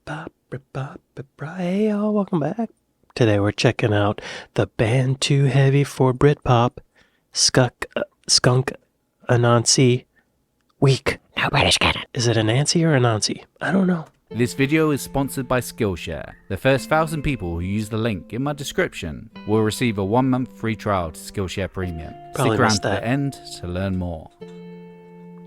Britpop, Britpop, Britpop. Hey y'all, welcome back. Today we're checking out the band Too Heavy for Britpop, Skunk Anansie, Weak. Nobody's got it. Is it Anansie or Anansie? I don't know. This video is sponsored by Skillshare. The first 1,000 people who use the link in my description will receive a 1-month free trial to Skillshare Premium. Probably Stick around missed to that. the end to learn more.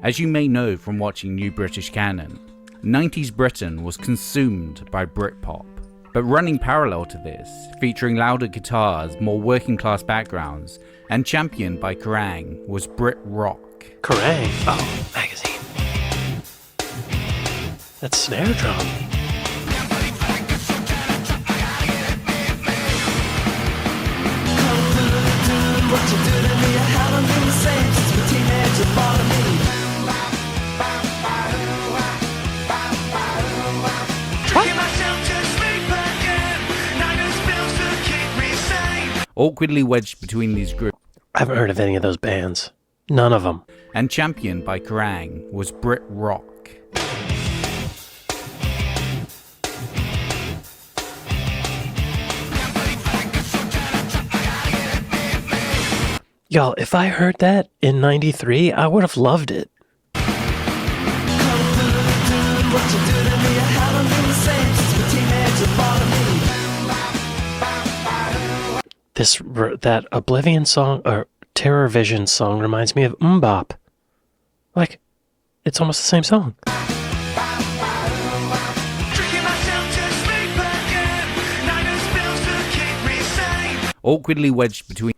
As you may know from watching New British Canon, 90s Britain was consumed by Britpop. But running parallel to this, featuring louder guitars, more working class backgrounds, and championed by Kerrang, was Brit rock. Kerrang! Oh, magazine. That's snare drum. Awkwardly wedged between these groups I haven't heard of any of those bands. None of them. and championed by Kerrang was Brit rock. Y'all, if I heard that in 93, I would have loved it. That Oblivion song, or Terror Vision song, reminds me of Bop. Like, it's almost the same song. Awkwardly wedged between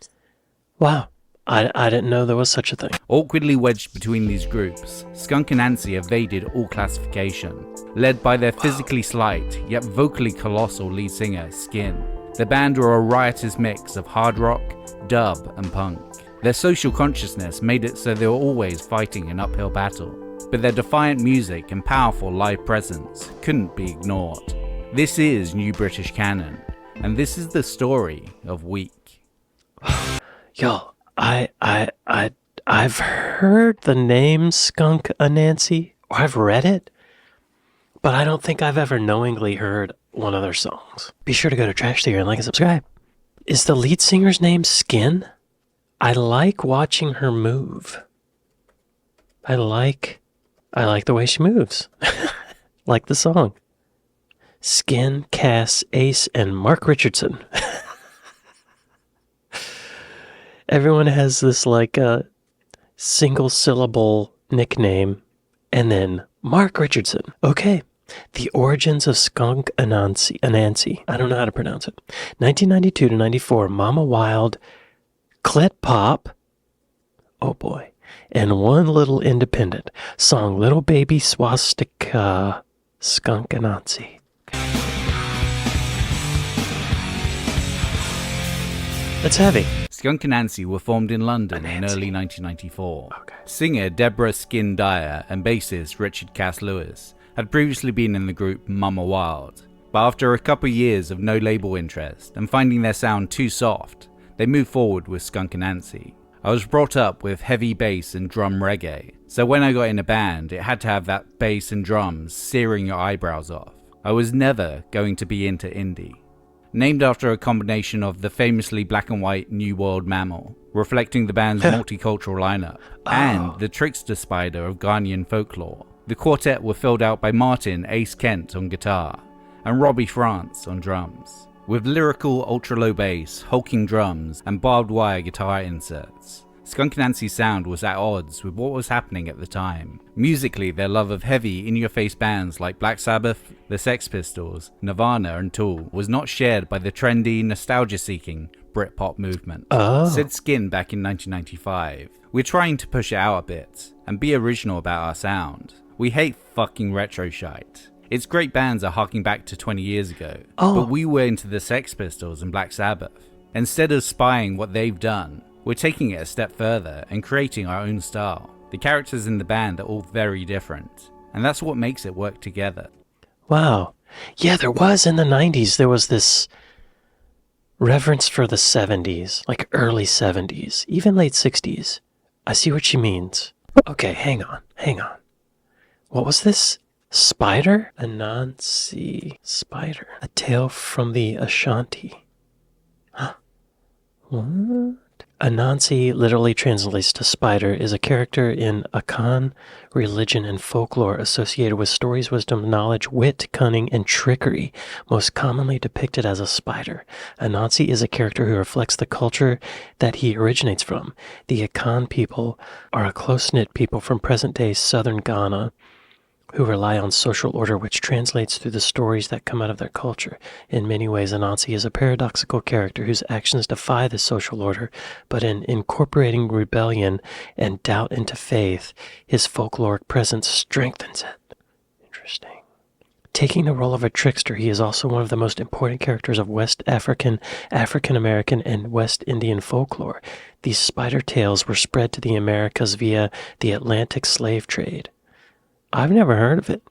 Wow, I didn't know there was such a thing. Awkwardly wedged between these groups, Skunk Anansie evaded all classification, led by their physically slight yet vocally colossal lead singer, Skin. The band were a riotous mix of hard rock, dub, and punk. Their social consciousness made it so they were always fighting an uphill battle, but their defiant music and powerful live presence couldn't be ignored. This is New British Canon, and this is the story of Weak. Yo, I've heard the name Skunk Anansie, or I've read it, but I don't think I've ever knowingly heard one of their songs. Be sure to go to Trash Theory and like and subscribe. Is the lead singer's name Skin? I like watching her move. I like the way she moves. Like the song. Skin, Cass, Ace, and Mark Richardson. Everyone has this like single syllable nickname, and then Mark Richardson. Okay. The origins of Skunk Anansie. I don't know how to pronounce it. 1992 to 94, Mama Wild, Clit Pop, oh boy, and one little independent song, Little Baby Swastika, Skunk Anansie. That's heavy. Skunk Anansie were formed in London in early 1994. Okay. Singer Deborah Skin Dyer and bassist Richard Cass Lewis had previously been in the group Mama Wild, but after a couple years of no label interest and finding their sound too soft, they moved forward with Skunk Anansie. I was brought up with heavy bass and drum reggae, so when I got in a band it had to have that bass and drums searing your eyebrows off. I was never going to be into indie. Named after a combination of the famously black and white New World mammal, reflecting the band's multicultural lineup, and the trickster spider of Ghanaian folklore. The quartet were filled out by Martin Ace Kent on guitar, and Robbie France on drums, with lyrical ultra-low bass, hulking drums, and barbed wire guitar inserts. Skunk Anansie's sound was at odds with what was happening at the time. Musically, their love of heavy, in-your-face bands like Black Sabbath, the Sex Pistols, Nirvana, and Tool was not shared by the trendy, nostalgia-seeking Britpop movement. Said Skin back in 1995. We're trying to push it out a bit, and be original about our sound. We hate fucking retro shite. It's great bands are harking back to 20 years ago, but we were into the Sex Pistols and Black Sabbath. Instead of spying what they've done, we're taking it a step further and creating our own style. The characters in the band are all very different, and that's what makes it work together. Wow. Yeah, there was in the 90s, there was this reverence for the 70s, like early 70s, even late 60s. I see what she means. Okay, hang on. What was this? Spider? Anansie. Spider. A tale from the Ashanti. What? Anansi literally translates to spider, is a character in Akan religion and folklore associated with stories, wisdom, knowledge, wit, cunning, and trickery, most commonly depicted as a spider. Anansi is a character who reflects the culture that he originates from. The Akan people are a close-knit people from present-day southern Ghana who rely on social order, which translates through the stories that come out of their culture. In many ways, Anansi is a paradoxical character whose actions defy the social order, but in incorporating rebellion and doubt into faith, his folkloric presence strengthens it. Interesting. Taking the role of a trickster, he is also one of the most important characters of West African, African American, and West Indian folklore. These spider tales were spread to the Americas via the Atlantic slave trade. I've never heard of it.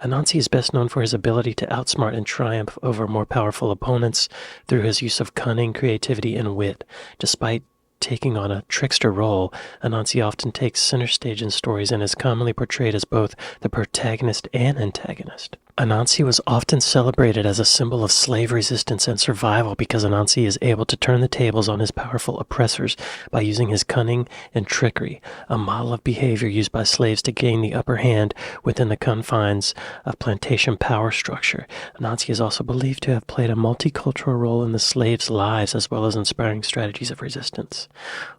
Anansi is best known for his ability to outsmart and triumph over more powerful opponents through his use of cunning, creativity, and wit. Despite taking on a trickster role, Anansi often takes center stage in stories and is commonly portrayed as both the protagonist and antagonist. Anansi was often celebrated as a symbol of slave resistance and survival because Anansi is able to turn the tables on his powerful oppressors by using his cunning and trickery, a model of behavior used by slaves to gain the upper hand within the confines of plantation power structure. Anansi is also believed to have played a multicultural role in the slaves' lives as well as inspiring strategies of resistance.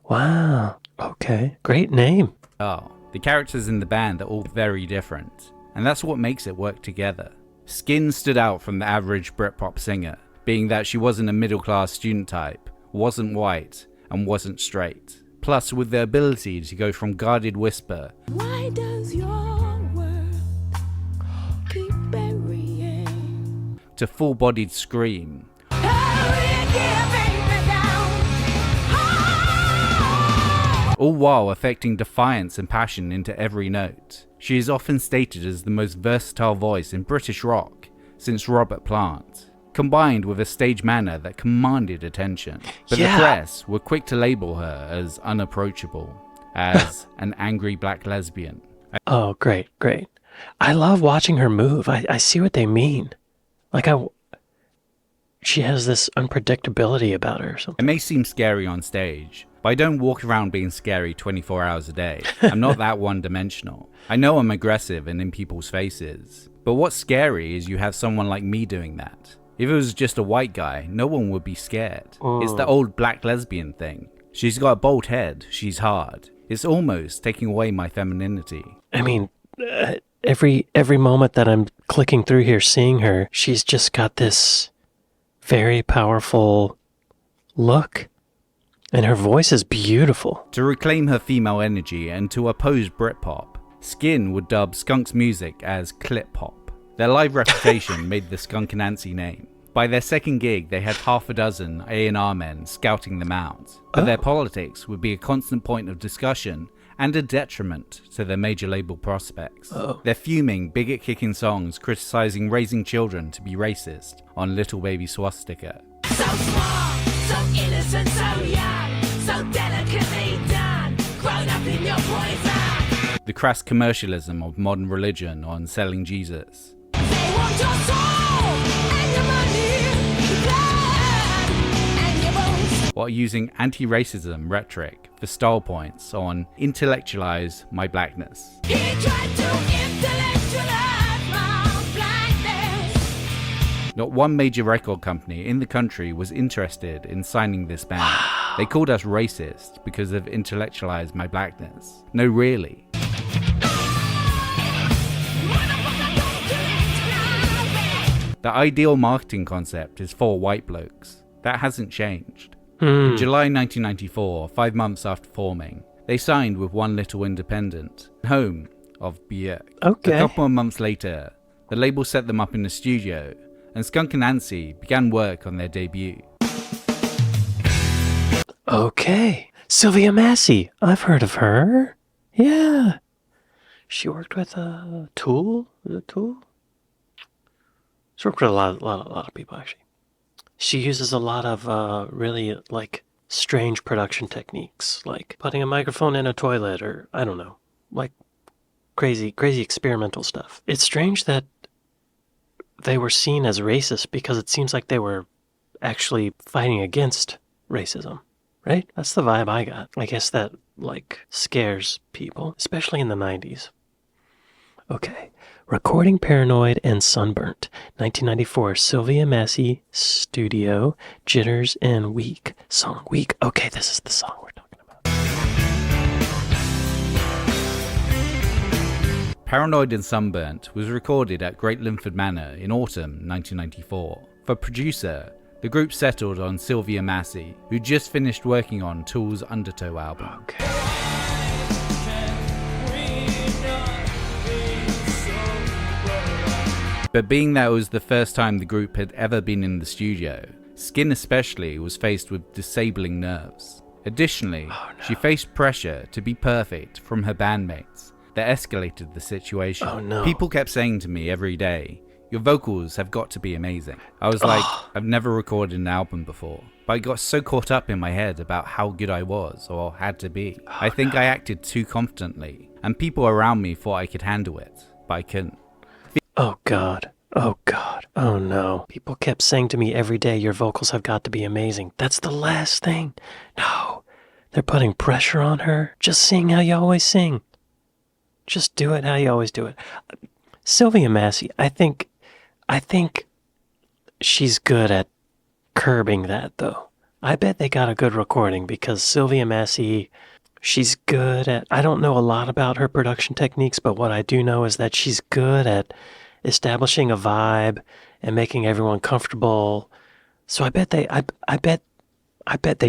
Wow. Okay. Great name. Oh, the characters in the band are all very different, and that's what makes it work together. Skin stood out from the average Britpop singer, being that she wasn't a middle-class student type, wasn't white, and wasn't straight. Plus, with the ability to go from guarded whisper, "Why does your world keep burying?" to full-bodied scream, Hurry, giving me down. all while affecting defiance and passion into every note. She is often stated as the most versatile voice in British rock since Robert Plant, combined with a stage manner that commanded attention. But Yeah. the press were quick to label her as unapproachable, as an angry black lesbian. Oh, great, great. I love watching her move. I see what they mean. Like, she has this unpredictability about her or It something. may seem scary on stage, but I don't walk around being scary 24 hours a day. I'm not that one-dimensional. I know I'm aggressive and in people's faces, but what's scary is you have someone like me doing that. If it was just a white guy, no one would be scared. It's the old black lesbian thing. She's got a bold head, she's hard. It's almost taking away my femininity. I mean, every moment that I'm clicking through here, seeing her, she's just got this very powerful look, and her voice is beautiful. To reclaim her female energy and to oppose Britpop, Skin would dub Skunk's music as clip pop. Their live reputation made the Skunk Anansie name. By their second gig, they had half a dozen A&R men scouting them out, but their politics would be a constant point of discussion and a detriment to their major label prospects. Their fuming, bigot-kicking songs criticizing raising children to be racist on Little Baby Swastika. So small, so innocent, so young, so delicately done, grown up in your poison. The crass commercialism of modern religion on Selling Jesus. They want your soul and your money, your blood and your bones. While using anti-racism rhetoric for style points on Intellectualize My Blackness. He tried to intellectualize my blackness. Not one major record company in the country was interested in signing this band. They called us racist because of Intellectualize My Blackness. No, really. The ideal marketing concept is for white blokes. That hasn't changed. In July 1994, 5 months after forming, they signed with One Little Independent, home of Björk. Okay. A couple of months later, the label set them up in the studio, and Skunk Anansie began work on their debut. Okay. Sylvia Massey. I've heard of her. Yeah. She worked with Tool. Is it Tool? She's worked with a lot of people, actually. She uses a lot of really, like, strange production techniques, like putting a microphone in a toilet, or, I don't know, like, crazy experimental stuff. It's strange that they were seen as racist because it seems like they were actually fighting against racism, right? That's the vibe I got. I guess that, like, scares people, especially in the 90s. Okay. Recording Paranoid and Sunburnt, 1994, Sylvia Massey Studio, Jitters and Weak. Song Weak. Okay, this is the song we're talking about. Paranoid and Sunburnt was recorded at Great Linford Manor in autumn 1994. For producer, the group settled on Sylvia Massey, who just finished working on Tool's Undertow album. Okay. But being that it was the first time the group had ever been in the studio, Skin especially was faced with disabling nerves. Additionally, she faced pressure to be perfect from her bandmates that escalated the situation. Oh no. People kept saying to me every day, "Your vocals have got to be amazing." I was like, I've never recorded an album before, but I got so caught up in my head about how good I was or had to be. I think I acted too confidently, and people around me thought I could handle it, but I couldn't. Oh God. Oh God. Oh no. People kept saying to me every day, your vocals have got to be amazing. That's the last thing. No. They're putting pressure on her. Just sing how you always sing. Just do it how you always do it. Sylvia Massey, I think she's good at curbing that, though. I bet they got a good recording because Sylvia Massey, she's good at... I don't know a lot about her production techniques, but what I do know is that she's good at establishing a vibe and making everyone comfortable. So I bet they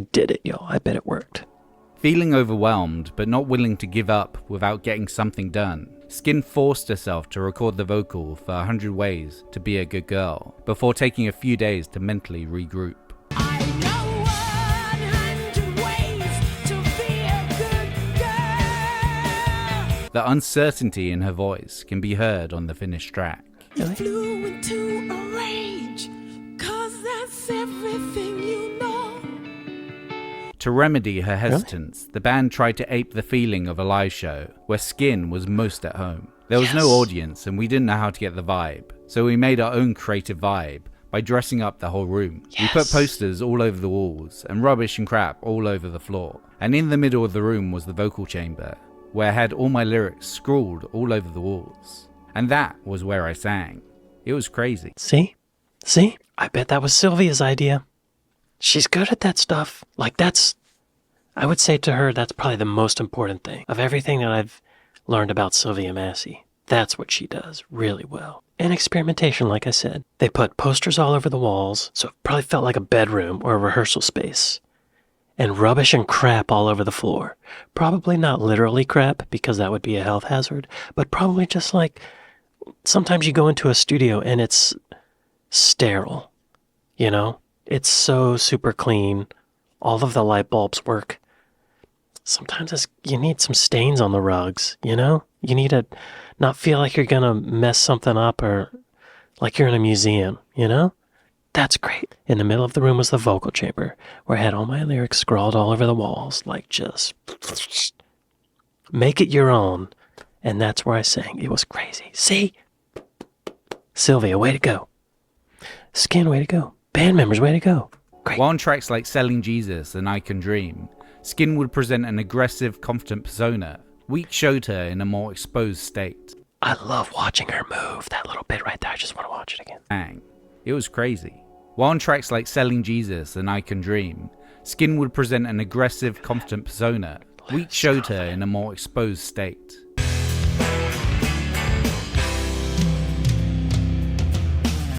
did it, yo. I bet it worked. Feeling overwhelmed but not willing to give up without getting something done, Skin forced herself to record the vocal for 100 Ways to Be a Good Girl before taking a few days to mentally regroup. I know 100 ways to be a good girl. The uncertainty in her voice can be heard on the finished track. You flew into a rage, 'cause that's everything you know. To remedy her hesitance, the band tried to ape the feeling of a live show where Skin was most at home. There was no audience and we didn't know how to get the vibe, so we made our own creative vibe by dressing up the whole room. We put posters all over the walls and rubbish and crap all over the floor. And in the middle of the room was the vocal chamber, where I had all my lyrics scrawled all over the walls. And that was where I sang. It was crazy. See? I bet that was Sylvia's idea. She's good at that stuff. Like, I would say to her, that's probably the most important thing. Of everything that I've learned about Sylvia Massey, that's what she does really well. And experimentation, like I said. They put posters all over the walls, so it probably felt like a bedroom or a rehearsal space. And rubbish and crap all over the floor. Probably not literally crap, because that would be a health hazard, but probably just like, sometimes you go into a studio and it's sterile, you know? It's so super clean. All of the light bulbs work. Sometimes you need some stains on the rugs, you know? You need to not feel like you're gonna mess something up or like you're in a museum, you know? That's great. In the middle of the room was the vocal chamber, where I had all my lyrics scrawled all over the walls, like just make it your own. And that's where I sang. It was crazy. See? Sylvia, way to go. Skin, way to go. Band members, way to go. Great. While on tracks like Selling Jesus and I Can Dream, Skin would present an aggressive, confident persona. Weak showed her in a more exposed state. I love watching her move. That little bit right there, I just want to watch it again. Bang. It was crazy. While on tracks like Selling Jesus and I Can Dream, Skin would present an aggressive, confident persona. Weak showed her in a more exposed state.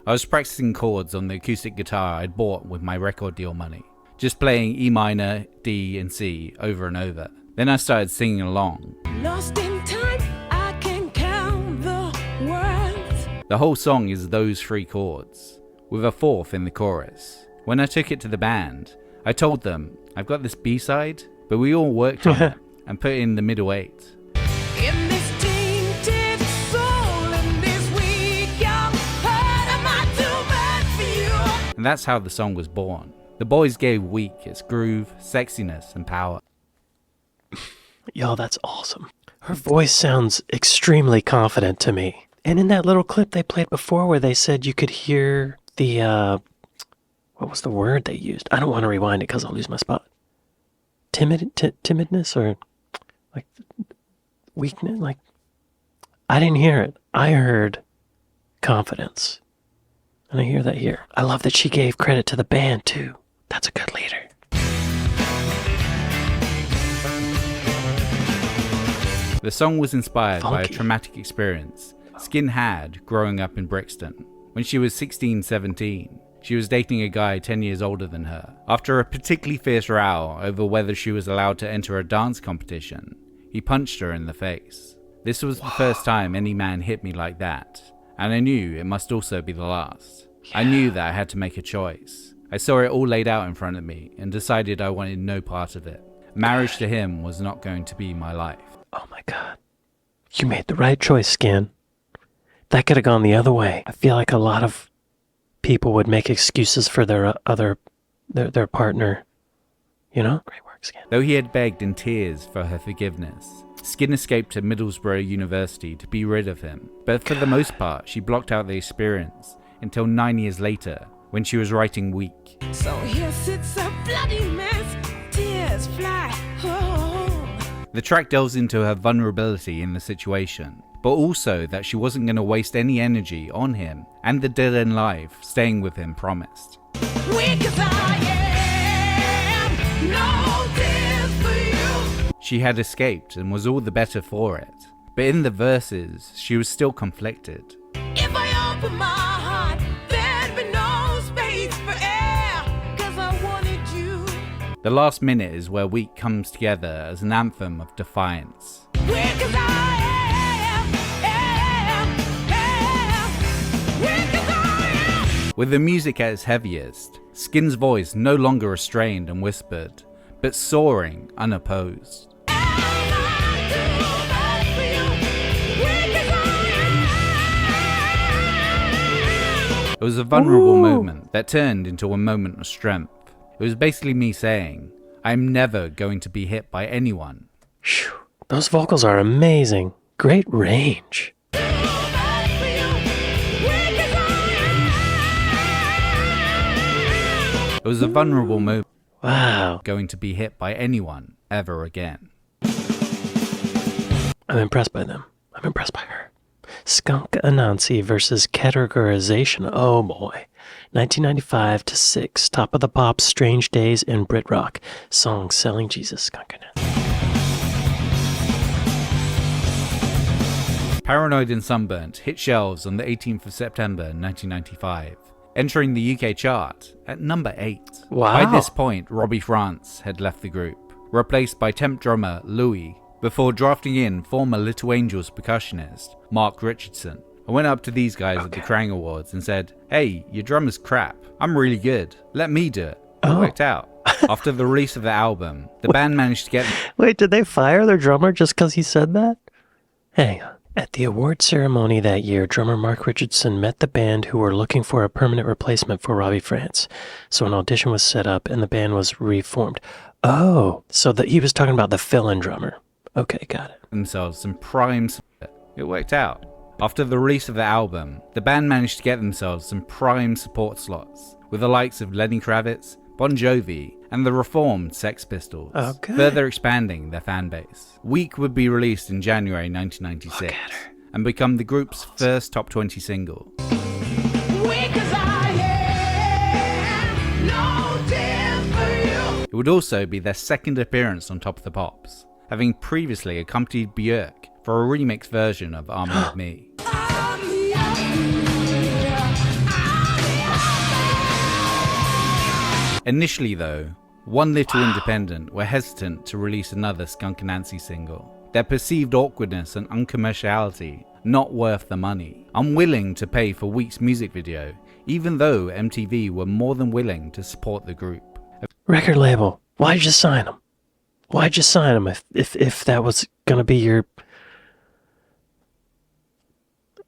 I was practicing chords on the acoustic guitar I'd bought with my record deal money, just playing E minor, D, and C over and over. Then I started singing along. Lost in time, I can count the words. The whole song is those three chords, with a fourth in the chorus. When I took it to the band, I told them, I've got this B-side, but we all worked on it and put in the middle 8. In this tainted soul, in this weak young heart, am I too bad for you? And that's how the song was born. The boys gave Weak its groove, sexiness, and power. Yo, that's awesome. Her voice sounds extremely confident to me. And in that little clip they played before where they said you could hear the, what was the word they used? I don't want to rewind it because I'll lose my spot. Timidness or like weakness? Like, I didn't hear it. I heard confidence. And I hear that here. I love that she gave credit to the band too. That's a good leader. The song was inspired by a Funky. traumatic experience Skin had growing up in Brixton. When she was 16-17, she was dating a guy 10 years older than her. After a particularly fierce row over whether she was allowed to enter a dance competition, he punched her in the face. This was the first time any man hit me like that, and I knew it must also be the last. I knew that I had to make a choice. I saw it all laid out in front of me and decided I wanted no part of it. Marriage to him was not going to be my life. Oh my god. You made the right choice, Skin. That could have gone the other way. I feel like a lot of people would make excuses for their their partner. You know? Great work, Skin. Though he had begged in tears for her forgiveness, Skin escaped to Middlesbrough University to be rid of him. But for the most part, she blocked out the experience until 9 years later, when she was writing Weak. So here sits a bloody mess, tears fly. Oh. The track delves into her vulnerability in the situation, but also that she wasn't going to waste any energy on him and the dead-end life staying with him promised. Weak as I am, no tears for you. She had escaped and was all the better for it, but in the verses, she was still conflicted. If I open my heart, there'd be no space for air, 'cause I wanted you. The last minute is where Weak comes together as an anthem of defiance. Weak as I am, weak as I am. With the music at its heaviest, Skin's voice no longer restrained and whispered, but soaring unopposed. It was a vulnerable moment that turned into a moment of strength. It was basically me saying, I'm never going to be hit by anyone. Phew. Those vocals are amazing. Great range. It was a vulnerable moment Wow. going to be hit by anyone ever again. I'm impressed by them. I'm impressed by her. Skunk Anansie versus Categorization. Oh boy. 1995 to 6. Top of the Pops, Strange Days in Britrock. Song Selling Jesus, Skunk Anansie. Paranoid and Sunburnt hit shelves on the 18th of September 1995, entering the UK chart at number 8. Wow. By this point, Robbie France had left the group, replaced by temp drummer Louis, before drafting in former Little Angels percussionist Mark Richardson. I went up to these guys at the Krang Awards and said, hey, your drummer's crap. I'm really good. Let me do it. It worked out. After the release of the album, the band managed to get... Wait, did they fire their drummer just because he said that? Hang on. At the award ceremony that year, drummer Mark Richardson met the band who were looking for a permanent replacement for Robbie France. So an audition was set up and the band was reformed. Oh, so he was talking about the fill-in drummer. Okay, got it. themselves some prime support. It worked out. After the release of the album, the band managed to get themselves some prime support slots with the likes of Lenny Kravitz, Bon Jovi, and the reformed Sex Pistols, Okay. further expanding their fan base. Weak would be released in January 1996 and become the group's first top 20 single. Weak as I am, no tears for you. It would also be their second appearance on Top of the Pops, having previously accompanied Björk for a remix version of Army of Me. Initially though, One Little Independent were hesitant to release another Skunk Anansie single. Their perceived awkwardness and uncommerciality not worth the money, unwilling to pay for Week's music video, even though MTV were more than willing to support the group. Record label, why'd you sign him? Why'd you sign him if that was gonna be your...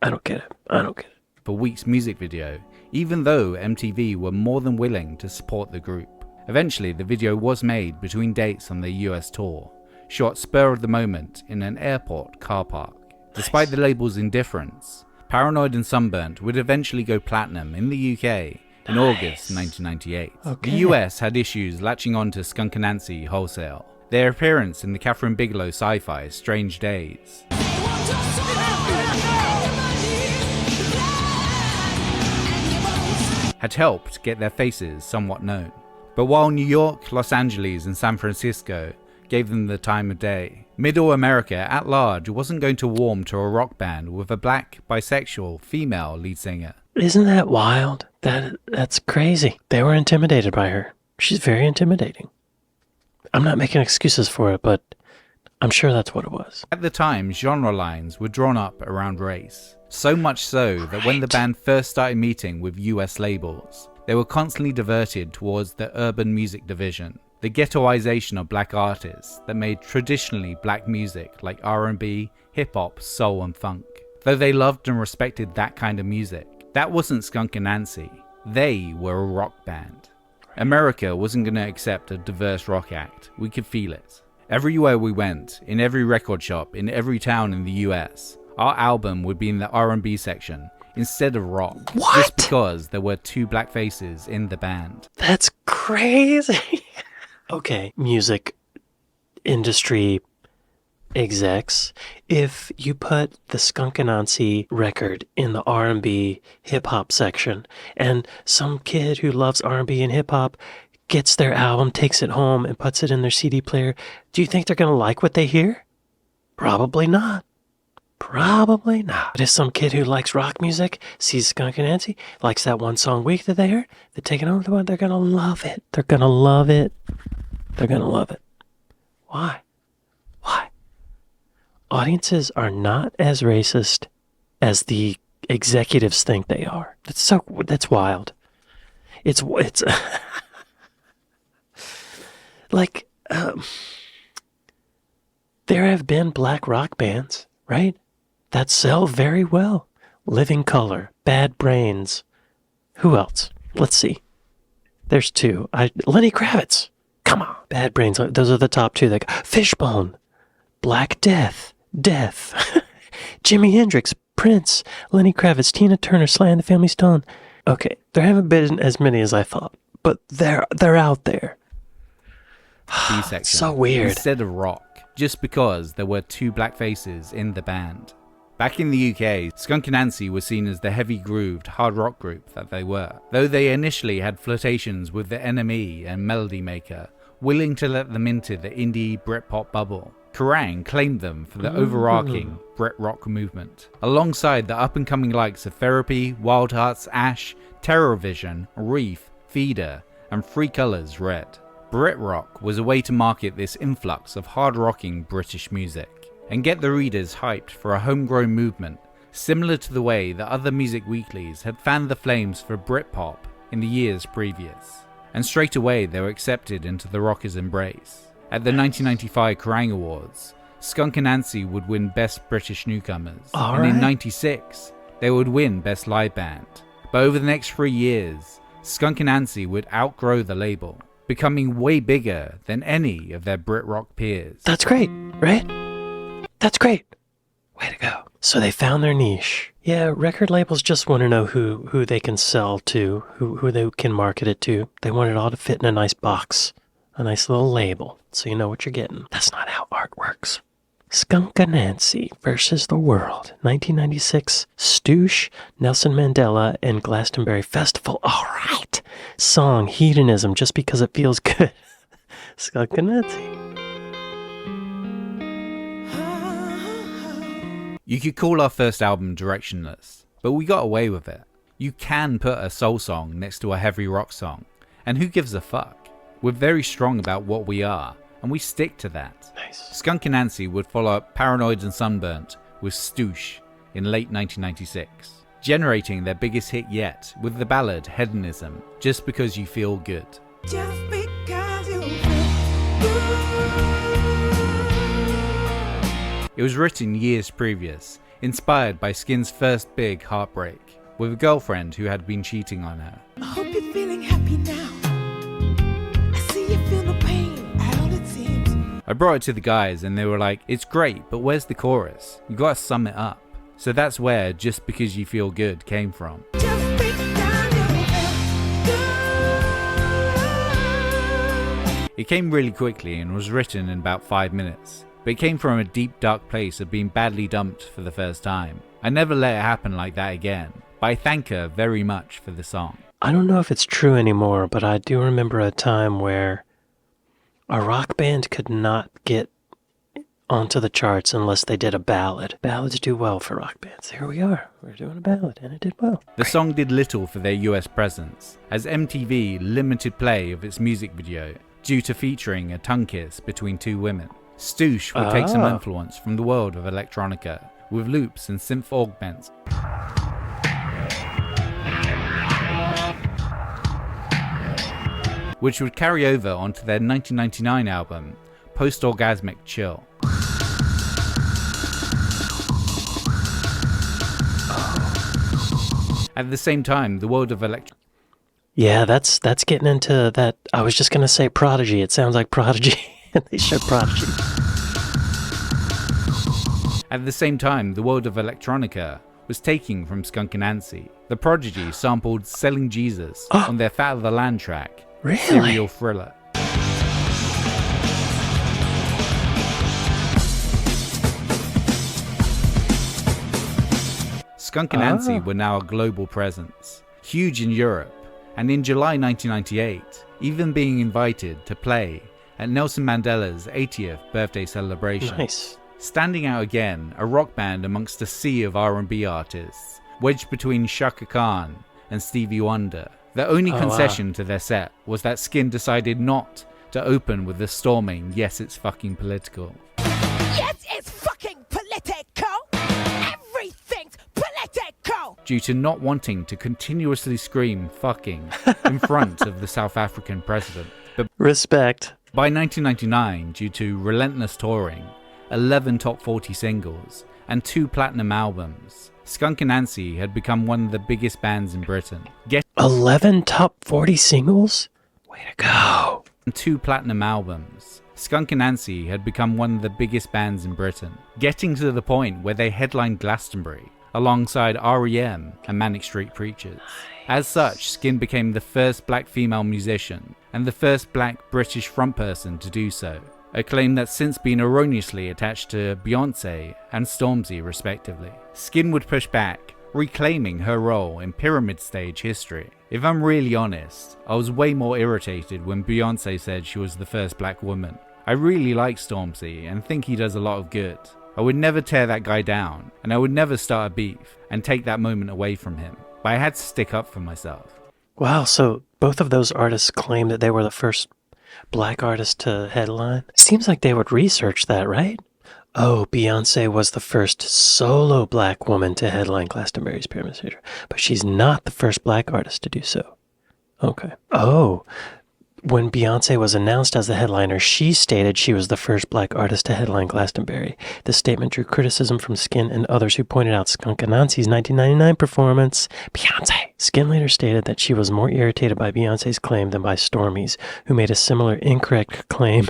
I don't get it. For Week's music video, even though MTV were more than willing to support the group. Eventually, the video was made between dates on their US tour, shot spur of the moment in an airport car park. Despite the label's indifference, Paranoid and Sunburnt would eventually go platinum in the UK in August 1998. Okay. The US had issues latching on to Skunk Anansie wholesale. Their appearance in the Catherine Bigelow sci-fi Strange Days had helped get their faces somewhat known. But while New York, Los Angeles and San Francisco gave them the time of day, Middle America at large wasn't going to warm to a rock band with a black, bisexual, female lead singer. Isn't that wild? That's crazy. They were intimidated by her. She's very intimidating. I'm not making excuses for it, but I'm sure that's what it was. At the time, genre lines were drawn up around race. So much so that when the band first started meeting with US labels, they were constantly diverted towards the urban music division, the ghettoization of black artists that made traditionally black music like R&B, hip-hop, soul and funk. Though they loved and respected that kind of music, that wasn't Skunk Anansie. They were a rock band. America wasn't going to accept a diverse rock act. We could feel it. Everywhere we went, in every record shop, in every town in the US, our album would be in the R&B section instead of rock. What? Just because there were two black faces in the band. That's crazy. Okay, music industry execs, if you put the Skunk Anansie record in the R&B hip-hop section and some kid who loves R&B and hip-hop gets their album, takes it home and puts it in their CD player, do you think they're going to like what they hear? Probably not. Probably not. But if some kid who likes rock music sees Skunk Anansie, likes that one song Week that they heard, they take it home to one, they're going to love it. They're going to love it. They're going to love it. Why? Why? Audiences are not as racist as the executives think they are. That's wild. It's like, there have been black rock bands, right? That sell very well. Living Colour, Bad Brains. Who else? Let's see. There's two. Lenny Kravitz. Come on. Bad Brains. Those are the top two. Like Fishbone, Black Death, Jimi Hendrix, Prince, Lenny Kravitz, Tina Turner, Sly and the Family Stone. Okay, there haven't been as many as I thought, but they're out there. B section. So weird. Instead of rock, just because there were two black faces in the band. Back in the UK, Skunk Anansie was seen as the heavy grooved hard rock group that they were, though they initially had flirtations with the NME and Melody Maker, willing to let them into the indie Britpop bubble. Kerrang claimed them for the overarching Brit rock movement, alongside the up-and-coming likes of Therapy, Wild Hearts, Ash, Terror Vision, Reef, Feeder, and Free Colours Red. Brit rock was a way to market this influx of hard-rocking British music, and get the readers hyped for a homegrown movement, similar to the way that other music weeklies had fanned the flames for Britpop in the years previous. And straight away they were accepted into the rockers' embrace. At the 1995 Kerrang Awards, Skunk Anansie would win Best British Newcomers, and in '96 they would win Best Live Band. But over the next 3 years, Skunk Anansie would outgrow the label, becoming way bigger than any of their Brit rock peers. That's great, right? That's great. Way to go. So they found their niche. Yeah, record labels just want to know who they can sell to, who they can market it to. They want it all to fit in a nice box, a nice little label, so you know what you're getting. That's not how art works. Skunk Anansie versus the World, 1996, Stoosh, Nelson Mandela, and Glastonbury Festival. All right. Song, Hedonism, just because it feels good. Skunk Anansie. You could call our first album directionless, but we got away with it. You can put a soul song next to a heavy rock song, and who gives a fuck? We're very strong about what we are, and we stick to that. Nice. Skunk Anansie would follow up Paranoid and Sunburnt with Stoosh in late 1996, generating their biggest hit yet with the ballad Hedonism, Just Because You Feel Good. Just because you feel good. It was written years previous, inspired by Skin's first big heartbreak, with a girlfriend who had been cheating on her. I hope you're feeling happy now. I see you feel no pain at all it seems. I brought it to the guys and they were like, it's great, but where's the chorus? You gotta sum it up. So that's where Just Because You Feel Good came from. Just because you feel good. It came really quickly and was written in about 5 minutes, but it came from a deep dark place of being badly dumped for the first time. I never let it happen like that again, but I thank her very much for the song. I don't know if it's true anymore, but I do remember a time where a rock band could not get onto the charts unless they did a ballad. Ballads do well for rock bands. Here we are. We're doing a ballad, and it did well. The song did little for their US presence, as MTV limited play of its music video due to featuring a tongue kiss between two women. Stoosh would take some influence from the world of electronica, with loops and synth augments, which would carry over onto their 1999 album, Post-Orgasmic Chill. At the same time, the world of Yeah, that's getting into that. I was just going to say Prodigy. It sounds like Prodigy. They showed Prodigy. At the same time, the world of electronica was taking from Skunk Anansie. The Prodigy sampled Selling Jesus on their Fat of the Land track, Really? Serial Thriller. Skunk Anansie were now a global presence, huge in Europe, and in July 1998, even being invited to play at Nelson Mandela's 80th birthday celebration. Nice. Standing out again, a rock band amongst a sea of R&B artists, wedged between Shaka Khan and Stevie Wonder. The only concession to their set was that Skin decided not to open with the storming, yes, it's fucking political. Yes, it's fucking political. Everything's political. Due to not wanting to continuously scream fucking in front of the South African president. But Respect. by 1999, due to relentless touring, 11 top 40 singles, and 2 platinum albums, Skunk Anansie had become one of the biggest bands in Britain. 11 top 40 singles? Way to go. 2 platinum albums. Skunk Anansie had become one of the biggest bands in Britain, getting to the point where they headlined Glastonbury alongside R.E.M. and Manic Street Preachers. As such, Skin became the first black female musician and the first black British frontperson to do so, a claim that's since been erroneously attached to Beyoncé and Stormzy respectively. Skin would push back, reclaiming her role in Pyramid Stage history. If I'm really honest, I was way more irritated when Beyoncé said she was the first black woman. I really like Stormzy and think he does a lot of good. I would never tear that guy down, and I would never start a beef and take that moment away from him, but I had to stick up for myself. Wow, so both of those artists claim that they were the first black artist to headline? Seems like they would research that, right? Oh, Beyoncé was the first solo black woman to headline Glastonbury's Pyramid Stage, but she's not the first black artist to do so. Okay. Oh, when Beyoncé was announced as the headliner, she stated she was the first black artist to headline Glastonbury. The statement drew criticism from Skin and others who pointed out Skunk Anansie's 1999 performance. Beyoncé! Skin later stated that she was more irritated by Beyoncé's claim than by Stormzy's, who made a similar incorrect claim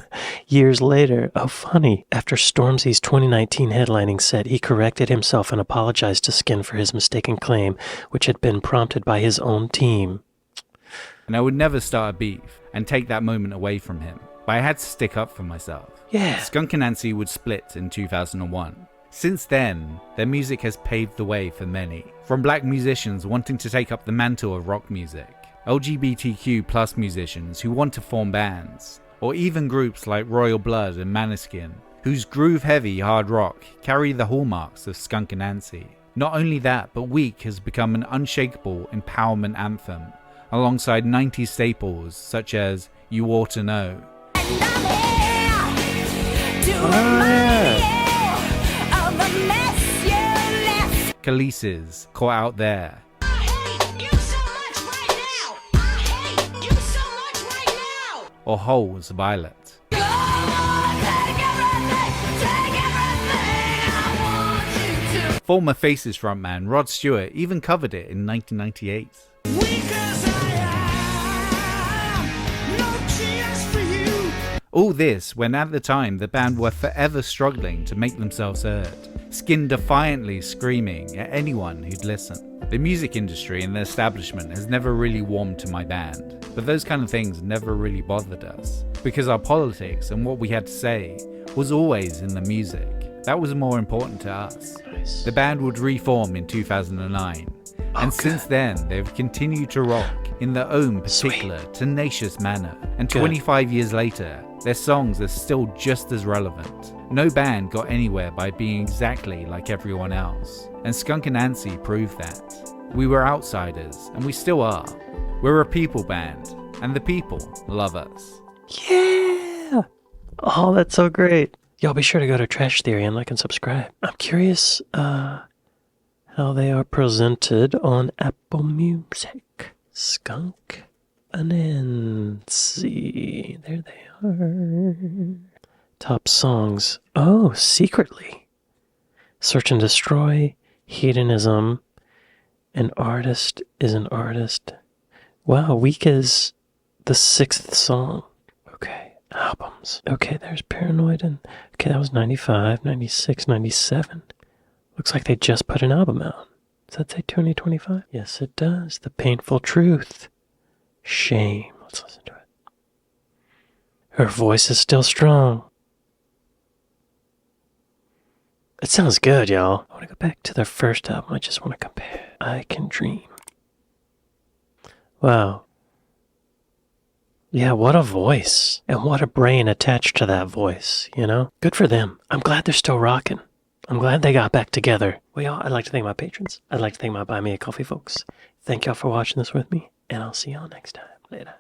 years later. Oh, funny. After Stormzy's 2019 headlining set, he corrected himself and apologized to Skin for his mistaken claim, which had been prompted by his own team. And I would never start a beef and take that moment away from him, but I had to stick up for myself. Yeah. Skunk Anansie would split in 2001. Since then, their music has paved the way for many, from black musicians wanting to take up the mantle of rock music, LGBTQ+ musicians who want to form bands, or even groups like Royal Blood and Maneskin, whose groove-heavy hard rock carry the hallmarks of Skunk Anansie. Not only that, but Weak has become an unshakable empowerment anthem, alongside 90s staples such as You Ought to Know, Khalees's Caught Out There, or Hole's Violet. Former Faces frontman Rod Stewart even covered it in 1998. All this when at the time the band were forever struggling to make themselves heard, Skin defiantly screaming at anyone who'd listen. The music industry and the establishment has never really warmed to my band, but those kind of things never really bothered us, because our politics and what we had to say was always in the music. That was more important to us. Nice. The band would reform in 2009, and since then they've continued to rock in their own particular tenacious manner, and 25 years later their songs are still just as relevant. No band got anywhere by being exactly like everyone else, and Skunk Anansie proved that. We were outsiders, and we still are. We're a people band, and the people love us. Yeah! Oh, that's so great. Y'all be sure to go to Trash Theory and like and subscribe. I'm curious how they are presented on Apple Music. Skunk Anansie. There they are. Top songs. Oh, Secretly. Search and Destroy. Hedonism. An Artist is an Artist. Wow, Weak is the 6th song. Okay, albums. Okay, there's Paranoid and... Okay, that was 95, 96, 97. Looks like they just put an album out. Does that say 2025? Yes, it does. The Painful Truth. Shame. Let's listen to it. Her voice is still strong. It sounds good, y'all. I want to go back to their first album. I just want to compare. I Can Dream. Wow. Yeah, what a voice. And what a brain attached to that voice, you know? Good for them. I'm glad they're still rocking. I'm glad they got back together. Well, y'all, I'd like to thank my patrons. I'd like to thank my Buy Me a Coffee folks. Thank y'all for watching this with me, and I'll see y'all next time. Later.